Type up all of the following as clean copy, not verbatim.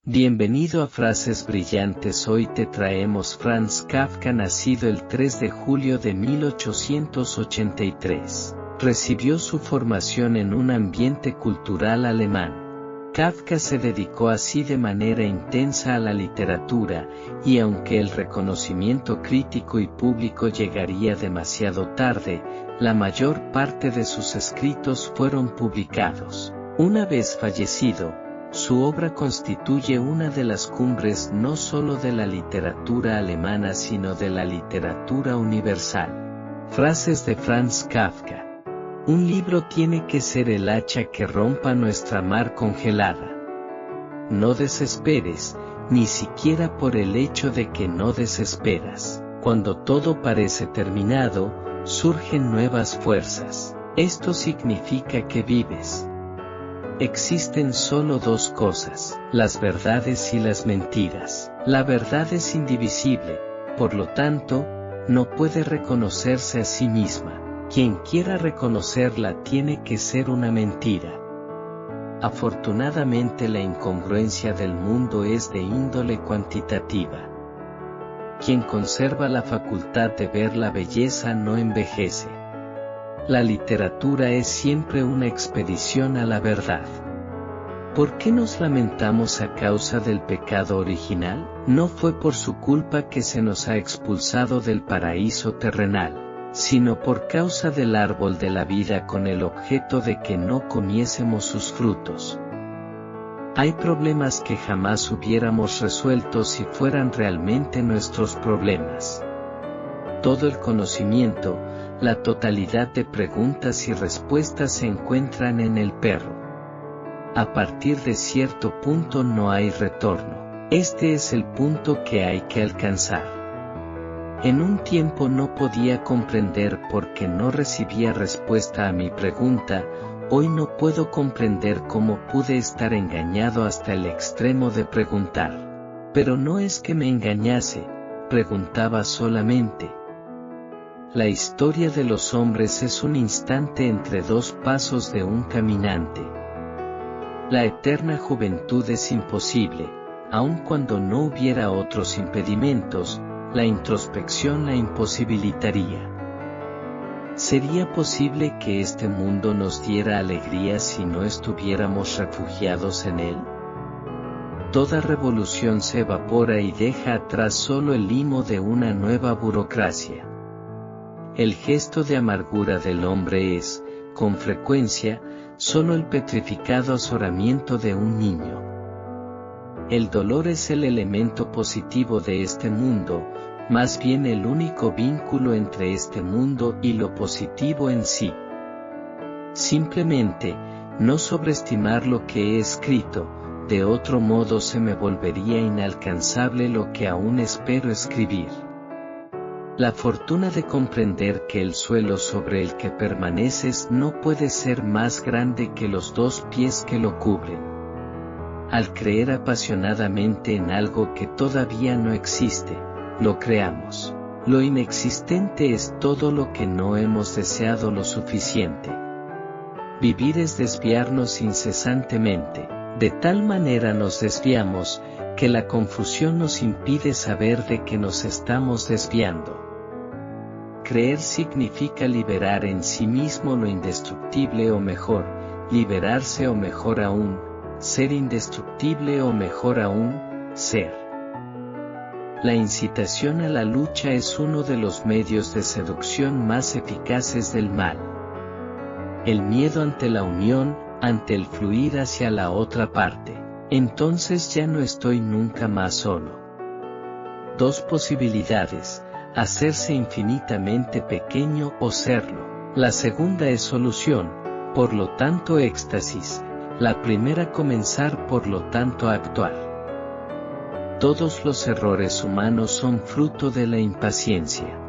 Bienvenido a Frases Brillantes. Hoy te traemos Franz Kafka, nacido el 3 de julio de 1883. Recibió su formación en un ambiente cultural alemán. Kafka se dedicó así de manera intensa a la literatura, y aunque el reconocimiento crítico y público llegaría demasiado tarde, la mayor parte de sus escritos fueron publicados. Una vez fallecido, su obra constituye una de las cumbres no solo de la literatura alemana sino de la literatura universal. Frases de Franz Kafka. Un libro tiene que ser el hacha que rompa nuestra mar congelada. No desesperes, ni siquiera por el hecho de que no desesperas. Cuando todo parece terminado, surgen nuevas fuerzas. Esto significa que vives. Existen solo dos cosas, las verdades y las mentiras. La verdad es indivisible, por lo tanto, no puede reconocerse a sí misma. Quien quiera reconocerla tiene que ser una mentira. Afortunadamente la incongruencia del mundo es de índole cuantitativa. Quien conserva la facultad de ver la belleza no envejece. La literatura es siempre una expedición a la verdad. ¿Por qué nos lamentamos a causa del pecado original? No fue por su culpa que se nos ha expulsado del paraíso terrenal, sino por causa del árbol de la vida con el objeto de que no comiésemos sus frutos. Hay problemas que jamás hubiéramos resuelto si fueran realmente nuestros problemas. Todo el conocimiento, la totalidad de preguntas y respuestas se encuentran en el perro. A partir de cierto punto no hay retorno. Este es el punto que hay que alcanzar. En un tiempo no podía comprender por qué no recibía respuesta a mi pregunta, hoy no puedo comprender cómo pude estar engañado hasta el extremo de preguntar. Pero no es que me engañase, preguntaba solamente. La historia de los hombres es un instante entre dos pasos de un caminante. La eterna juventud es imposible, aun cuando no hubiera otros impedimentos, la introspección la imposibilitaría. ¿Sería posible que este mundo nos diera alegría si no estuviéramos refugiados en él? Toda revolución se evapora y deja atrás solo el limo de una nueva burocracia. El gesto de amargura del hombre es, con frecuencia, solo el petrificado azoramiento de un niño. El dolor es el elemento positivo de este mundo, más bien el único vínculo entre este mundo y lo positivo en sí. Simplemente, no sobreestimar lo que he escrito, de otro modo se me volvería inalcanzable lo que aún espero escribir. La fortuna de comprender que el suelo sobre el que permaneces no puede ser más grande que los dos pies que lo cubren. Al creer apasionadamente en algo que todavía no existe, lo creamos. Lo inexistente es todo lo que no hemos deseado lo suficiente. Vivir es desviarnos incesantemente, de tal manera nos desviamos, que la confusión nos impide saber de qué nos estamos desviando. Creer significa liberar en sí mismo lo indestructible o mejor, liberarse o mejor aún, ser indestructible o mejor aún, ser. La incitación a la lucha es uno de los medios de seducción más eficaces del mal. El miedo ante la unión, ante el fluir hacia la otra parte. Entonces ya no estoy nunca más solo. Dos posibilidades, hacerse infinitamente pequeño o serlo. La segunda es solución, por lo tanto éxtasis, la primera comenzar por lo tanto actuar. Todos los errores humanos son fruto de la impaciencia.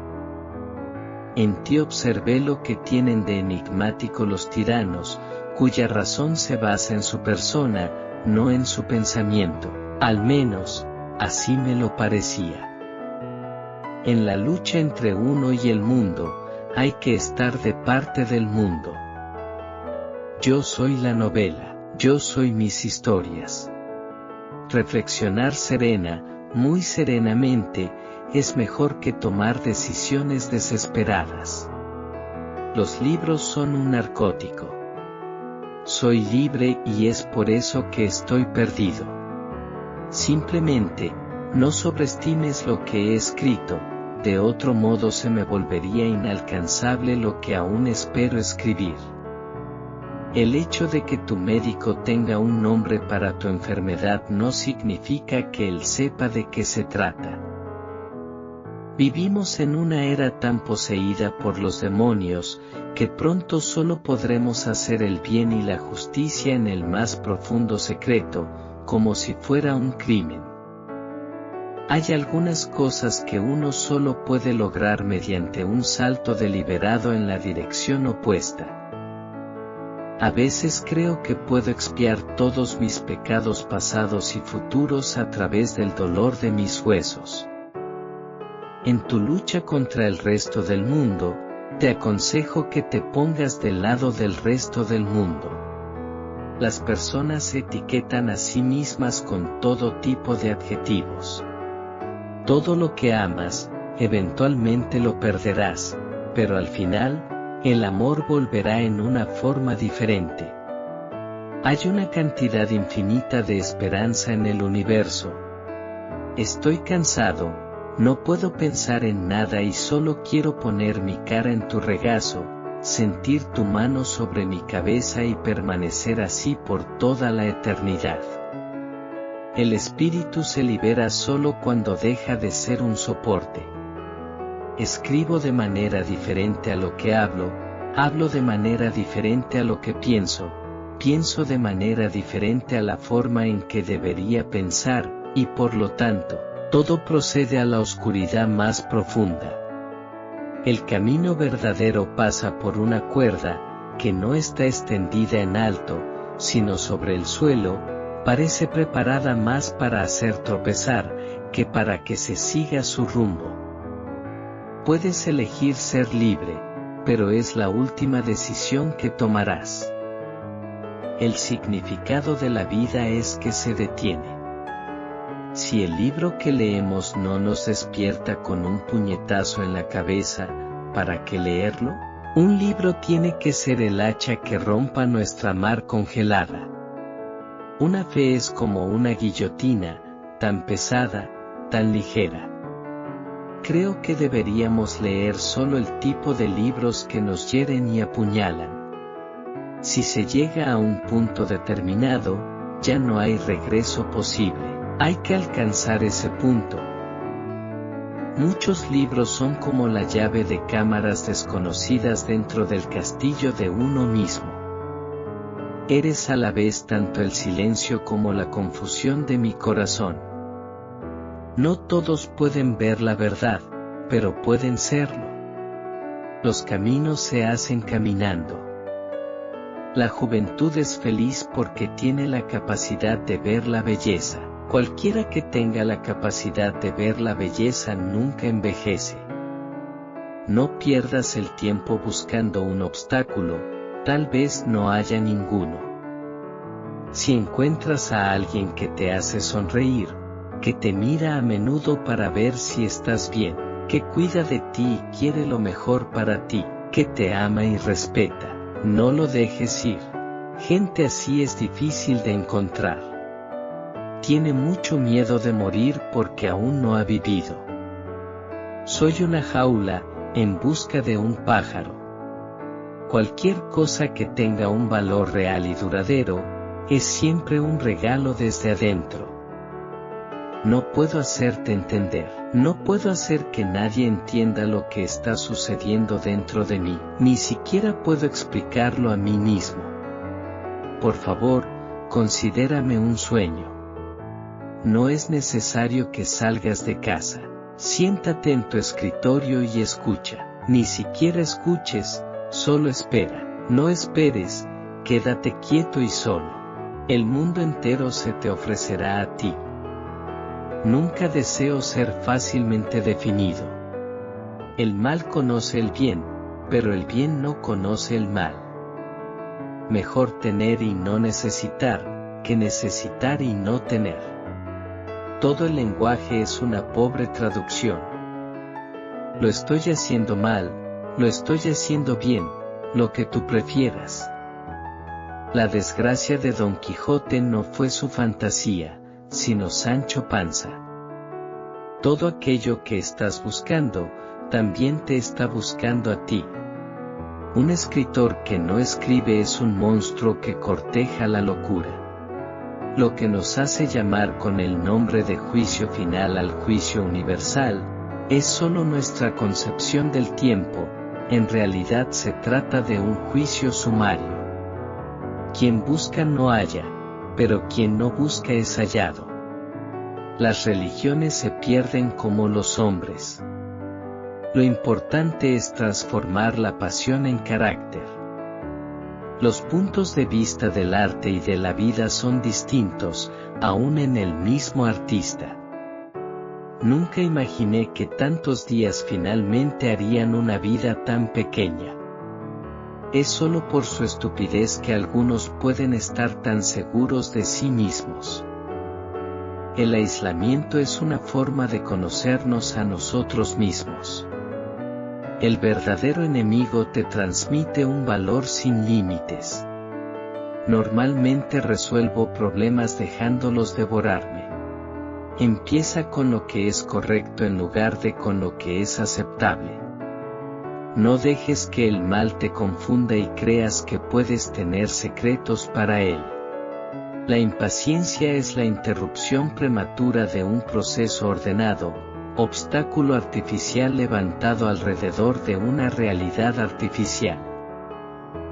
En ti observé lo que tienen de enigmático los tiranos, cuya razón se basa en su persona, no en su pensamiento, al menos, así me lo parecía. En la lucha entre uno y el mundo, hay que estar de parte del mundo. Yo soy la novela, yo soy mis historias. Reflexionar serena, muy serenamente, es mejor que tomar decisiones desesperadas. Los libros son un narcótico. Soy libre y es por eso que estoy perdido. Simplemente, no sobreestimes lo que he escrito, de otro modo se me volvería inalcanzable lo que aún espero escribir. El hecho de que tu médico tenga un nombre para tu enfermedad no significa que él sepa de qué se trata. Vivimos en una era tan poseída por los demonios, que pronto solo podremos hacer el bien y la justicia en el más profundo secreto, como si fuera un crimen. Hay algunas cosas que uno solo puede lograr mediante un salto deliberado en la dirección opuesta. A veces creo que puedo expiar todos mis pecados pasados y futuros a través del dolor de mis huesos. En tu lucha contra el resto del mundo, te aconsejo que te pongas del lado del resto del mundo. Las personas se etiquetan a sí mismas con todo tipo de adjetivos. Todo lo que amas, eventualmente lo perderás, pero al final, el amor volverá en una forma diferente. Hay una cantidad infinita de esperanza en el universo. Estoy cansado. No puedo pensar en nada y solo quiero poner mi cara en tu regazo, sentir tu mano sobre mi cabeza y permanecer así por toda la eternidad. El espíritu se libera solo cuando deja de ser un soporte. Escribo de manera diferente a lo que hablo de manera diferente a lo que pienso de manera diferente a la forma en que debería pensar, y por lo tanto, todo procede a la oscuridad más profunda. El camino verdadero pasa por una cuerda, que no está extendida en alto, sino sobre el suelo, parece preparada más para hacer tropezar, que para que se siga su rumbo. Puedes elegir ser libre, pero es la última decisión que tomarás. El significado de la vida es que se detiene. Si el libro que leemos no nos despierta con un puñetazo en la cabeza, ¿para qué leerlo? Un libro tiene que ser el hacha que rompa nuestra mar congelada. Una fe es como una guillotina, tan pesada, tan ligera. Creo que deberíamos leer solo el tipo de libros que nos hieren y apuñalan. Si se llega a un punto determinado, ya no hay regreso posible. Hay que alcanzar ese punto. Muchos libros son como la llave de cámaras desconocidas dentro del castillo de uno mismo. Eres a la vez tanto el silencio como la confusión de mi corazón. No todos pueden ver la verdad, pero pueden serlo. Los caminos se hacen caminando. La juventud es feliz porque tiene la capacidad de ver la belleza. Cualquiera que tenga la capacidad de ver la belleza nunca envejece. No pierdas el tiempo buscando un obstáculo, tal vez no haya ninguno. Si encuentras a alguien que te hace sonreír, que te mira a menudo para ver si estás bien, que cuida de ti y quiere lo mejor para ti, que te ama y respeta, no lo dejes ir. Gente así es difícil de encontrar. Tiene mucho miedo de morir porque aún no ha vivido. Soy una jaula, en busca de un pájaro. Cualquier cosa que tenga un valor real y duradero, es siempre un regalo desde adentro. No puedo hacerte entender, no puedo hacer que nadie entienda lo que está sucediendo dentro de mí, ni siquiera puedo explicarlo a mí mismo. Por favor, considérame un sueño. No es necesario que salgas de casa. Siéntate en tu escritorio y escucha. Ni siquiera escuches, solo espera. No esperes, quédate quieto y solo. El mundo entero se te ofrecerá a ti. Nunca deseo ser fácilmente definido. El mal conoce el bien, pero el bien no conoce el mal. Mejor tener y no necesitar, que necesitar y no tener. Todo el lenguaje es una pobre traducción. Lo estoy haciendo mal, lo estoy haciendo bien, lo que tú prefieras. La desgracia de Don Quijote no fue su fantasía, sino Sancho Panza. Todo aquello que estás buscando, también te está buscando a ti. Un escritor que no escribe es un monstruo que corteja la locura. Lo que nos hace llamar con el nombre de juicio final al juicio universal, es solo nuestra concepción del tiempo, en realidad se trata de un juicio sumario. Quien busca no halla, pero quien no busca es hallado. Las religiones se pierden como los hombres. Lo importante es transformar la pasión en carácter. Los puntos de vista del arte y de la vida son distintos, aún en el mismo artista. Nunca imaginé que tantos días finalmente harían una vida tan pequeña. Es solo por su estupidez que algunos pueden estar tan seguros de sí mismos. El aislamiento es una forma de conocernos a nosotros mismos. El verdadero enemigo te transmite un valor sin límites. Normalmente resuelvo problemas dejándolos devorarme. Empieza con lo que es correcto en lugar de con lo que es aceptable. No dejes que el mal te confunda y creas que puedes tener secretos para él. La impaciencia es la interrupción prematura de un proceso ordenado, obstáculo artificial levantado alrededor de una realidad artificial.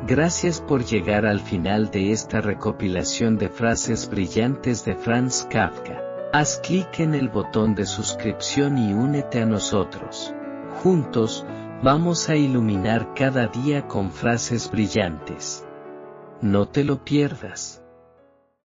Gracias por llegar al final de esta recopilación de frases brillantes de Franz Kafka. Haz clic en el botón de suscripción y únete a nosotros. Juntos, vamos a iluminar cada día con frases brillantes. No te lo pierdas.